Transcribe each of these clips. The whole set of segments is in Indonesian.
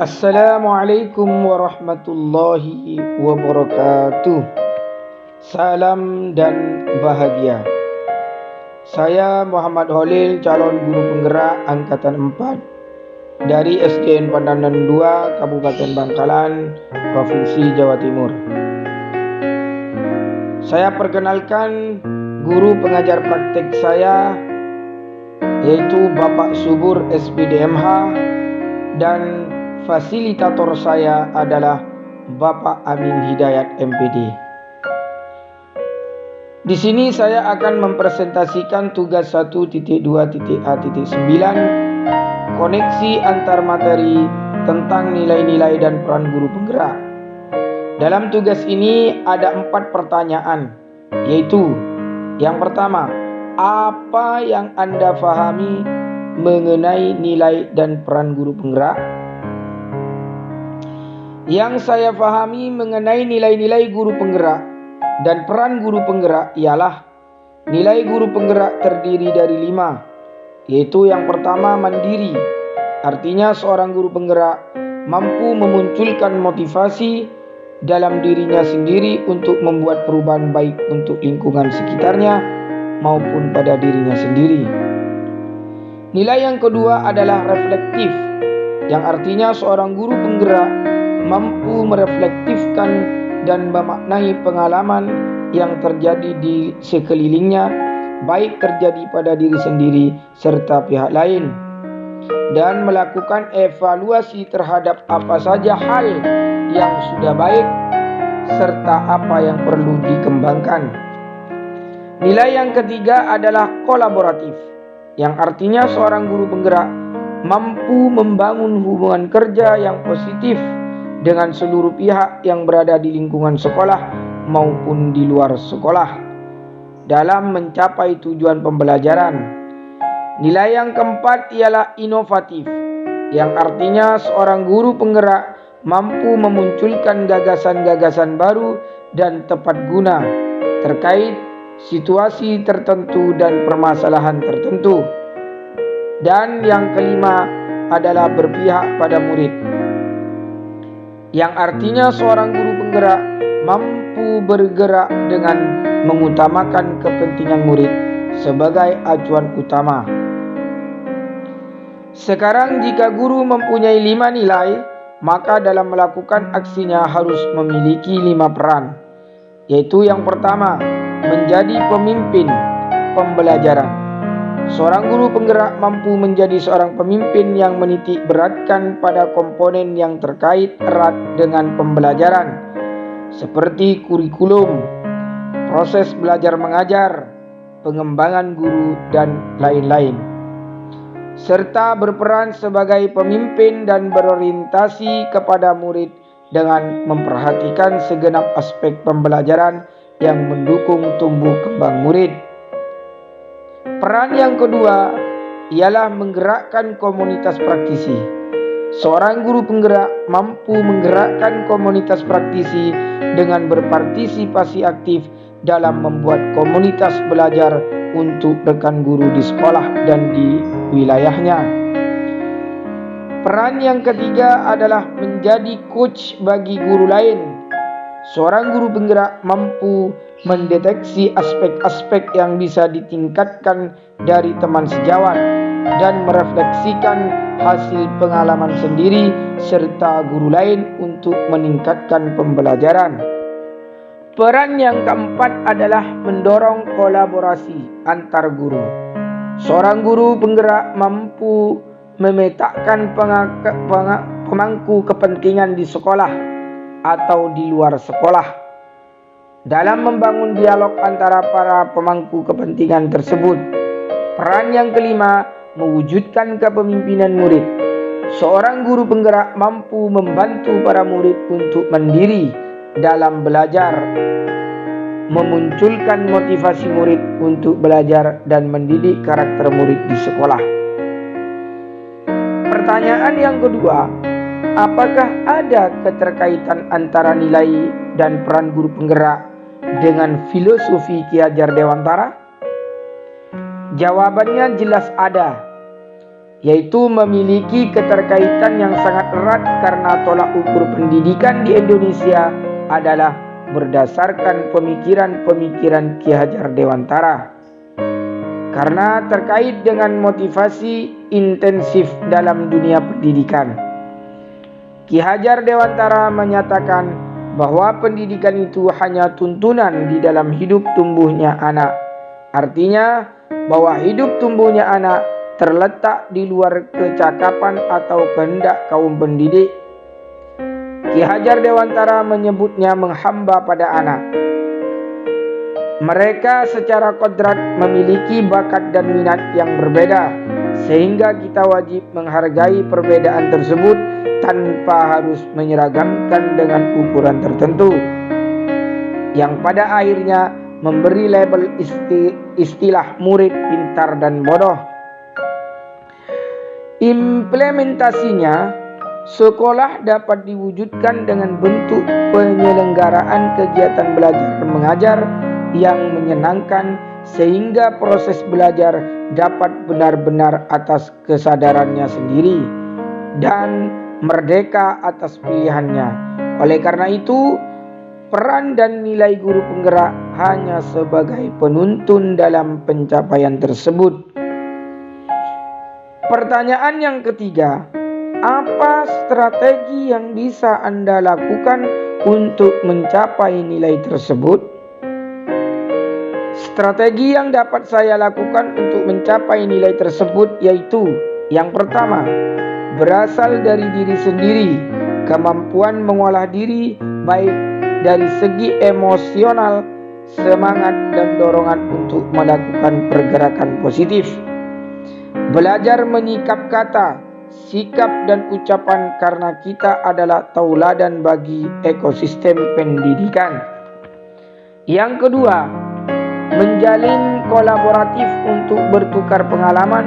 Assalamualaikum warahmatullahi wabarakatuh. Salam dan bahagia. Saya Muhammad Holil, calon guru penggerak angkatan 4 dari SDN Pandanan 2, Kabupaten Bangkalan, Provinsi Jawa Timur. Saya perkenalkan guru pengajar praktek saya, yaitu Bapak Subur SPDMH, dan fasilitator saya adalah Bapak Amin Hidayat MPD. Di sini saya akan mempresentasikan tugas 1.2.A.9, koneksi antar materi tentang nilai-nilai dan peran guru penggerak. Dalam tugas ini ada 4 pertanyaan, yaitu yang pertama, apa yang Anda pahami mengenai nilai dan peran guru penggerak? Yang saya pahami mengenai nilai-nilai guru penggerak dan peran guru penggerak ialah nilai guru penggerak terdiri dari 5, yaitu yang pertama mandiri, artinya seorang guru penggerak mampu memunculkan motivasi dalam dirinya sendiri untuk membuat perubahan baik untuk lingkungan sekitarnya maupun pada dirinya sendiri. Nilai yang kedua adalah reflektif, yang artinya seorang guru penggerak mampu mereflektifkan dan memaknai pengalaman yang terjadi di sekelilingnya, baik terjadi pada diri sendiri serta pihak lain, dan melakukan evaluasi terhadap apa saja hal yang sudah baik serta apa yang perlu dikembangkan. Nilai yang ketiga adalah kolaboratif, yang artinya seorang guru penggerak mampu membangun hubungan kerja yang positif dengan seluruh pihak yang berada di lingkungan sekolah maupun di luar sekolah dalam mencapai tujuan pembelajaran. Nilai yang keempat ialah inovatif, yang artinya seorang guru penggerak mampu memunculkan gagasan-gagasan baru dan tepat guna terkait situasi tertentu dan permasalahan tertentu. Dan yang kelima adalah berpihak pada murid, yang artinya seorang guru penggerak mampu bergerak dengan mengutamakan kepentingan murid sebagai acuan utama. Sekarang jika guru mempunyai 5 nilai, maka dalam melakukan aksinya harus memiliki 5 peran, yaitu yang pertama, menjadi pemimpin pembelajaran. Seorang guru penggerak mampu menjadi seorang pemimpin yang menitik beratkan pada komponen yang terkait erat dengan pembelajaran, seperti kurikulum, proses belajar mengajar, pengembangan guru, dan lain-lain. Serta berperan sebagai pemimpin dan berorientasi kepada murid dengan memperhatikan segenap aspek pembelajaran yang mendukung tumbuh kembang murid. Peran yang kedua ialah menggerakkan komunitas praktisi. Seorang guru penggerak mampu menggerakkan komunitas praktisi dengan berpartisipasi aktif dalam membuat komunitas belajar untuk rekan guru di sekolah dan di wilayahnya. Peran yang ketiga adalah menjadi coach bagi guru lain. Seorang guru penggerak mampu mendeteksi aspek-aspek yang bisa ditingkatkan dari teman sejawat dan merefleksikan hasil pengalaman sendiri serta guru lain untuk meningkatkan pembelajaran. Peran yang keempat adalah mendorong kolaborasi antar guru. Seorang guru penggerak mampu memetakan pemangku kepentingan di sekolah atau di luar sekolah dalam membangun dialog antara para pemangku kepentingan tersebut. Peran yang kelima, mewujudkan kepemimpinan murid. Seorang guru penggerak mampu membantu para murid untuk mandiri dalam belajar, memunculkan motivasi murid untuk belajar dan mendidik karakter murid di sekolah. Pertanyaan yang kedua, apakah ada keterkaitan antara nilai dan peran guru penggerak dengan filosofi Ki Hajar Dewantara? Jawabannya jelas ada, yaitu memiliki keterkaitan yang sangat erat karena tolak ukur pendidikan di Indonesia adalah berdasarkan pemikiran-pemikiran Ki Hajar Dewantara. Karena terkait dengan motivasi intensif dalam dunia pendidikan. Ki Hajar Dewantara menyatakan bahwa pendidikan itu hanya tuntunan di dalam hidup tumbuhnya anak. Artinya bahwa hidup tumbuhnya anak terletak di luar kecakapan atau kehendak kaum pendidik. Ki Hajar Dewantara menyebutnya menghamba pada anak. Mereka secara kodrat memiliki bakat dan minat yang berbeda, sehingga kita wajib menghargai perbedaan tersebut tanpa harus menyeragamkan dengan ukuran tertentu, yang pada akhirnya memberi label istilah murid pintar dan bodoh. Implementasinya, sekolah dapat diwujudkan dengan bentuk penyelenggaraan kegiatan belajar mengajar yang menyenangkan sehingga proses belajar dapat benar-benar atas kesadarannya sendiri dan merdeka atas pilihannya. Oleh karena itu, peran dan nilai guru penggerak hanya sebagai penuntun dalam pencapaian tersebut. Pertanyaan yang ketiga, apa strategi yang bisa Anda lakukan untuk mencapai nilai tersebut? Strategi yang dapat saya lakukan untuk mencapai nilai tersebut yaitu: yang pertama, berasal dari diri sendiri, kemampuan mengolah diri baik dari segi emosional, semangat dan dorongan untuk melakukan pergerakan positif. Belajar menyikap kata, sikap dan ucapan karena kita adalah tauladan bagi ekosistem pendidikan. Yang kedua, menjalin kolaboratif untuk bertukar pengalaman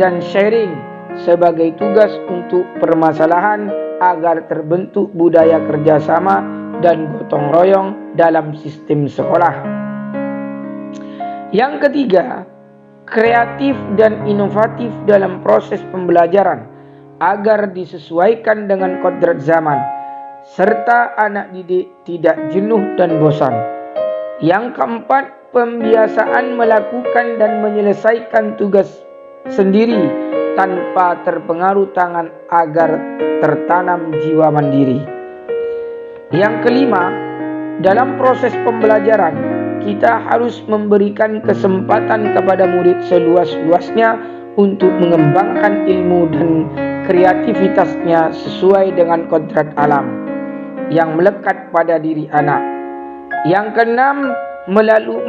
dan sharing sebagai tugas untuk permasalahan agar terbentuk budaya kerjasama dan gotong royong dalam sistem sekolah. Yang ketiga, kreatif dan inovatif dalam proses pembelajaran agar disesuaikan dengan kodrat zaman, serta anak didik tidak jenuh dan bosan. Yang keempat, pembiasaan melakukan dan menyelesaikan tugas sendiri tanpa terpengaruh tangan agar tertanam jiwa mandiri. Yang kelima, dalam proses pembelajaran kita harus memberikan kesempatan kepada murid seluas-luasnya untuk mengembangkan ilmu dan kreativitasnya sesuai dengan kodrat alam yang melekat pada diri anak. Yang keenam,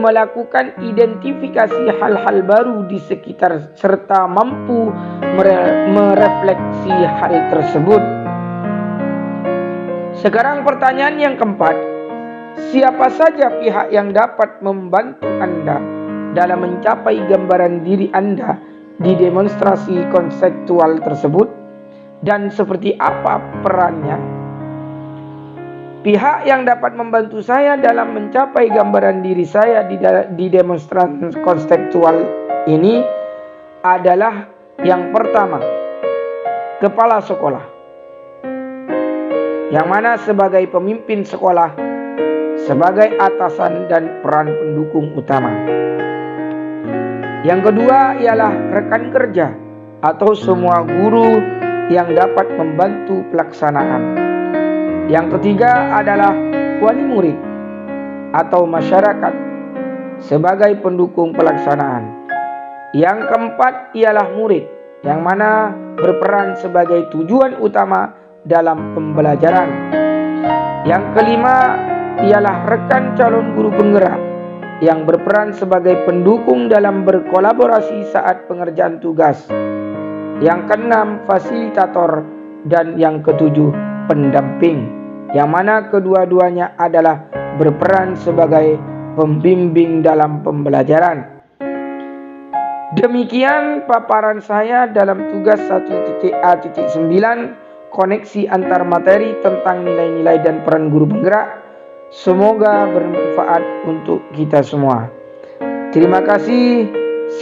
melakukan identifikasi hal-hal baru di sekitar serta mampu merefleksi hal tersebut. Sekarang pertanyaan yang keempat, siapa saja pihak yang dapat membantu Anda dalam mencapai gambaran diri Anda di demonstrasi konseptual tersebut dan seperti apa perannya? Pihak yang dapat membantu saya dalam mencapai gambaran diri saya di demonstrasi konseptual ini adalah yang pertama, kepala sekolah, yang mana sebagai pemimpin sekolah, sebagai atasan dan peran pendukung utama. Yang kedua ialah rekan kerja atau semua guru yang dapat membantu pelaksanaan. Yang ketiga adalah wali murid atau masyarakat sebagai pendukung pelaksanaan. Yang keempat ialah murid, yang mana berperan sebagai tujuan utama dalam pembelajaran. Yang kelima ialah rekan calon guru penggerak yang berperan sebagai pendukung dalam berkolaborasi saat pengerjaan tugas. Yang keenam, fasilitator, dan yang ketujuh, pendamping, yang mana kedua-duanya adalah berperan sebagai pembimbing dalam pembelajaran. Demikian paparan saya dalam tugas 1.A.9, koneksi antar materi tentang nilai-nilai dan peran guru penggerak. Semoga bermanfaat untuk kita semua. Terima kasih,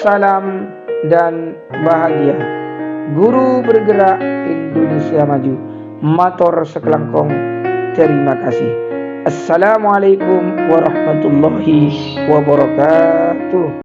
salam dan bahagia. Guru Bergerak Indonesia Maju. Matur sekelangkong terima kasih. Assalamualaikum warahmatullahi wabarakatuh.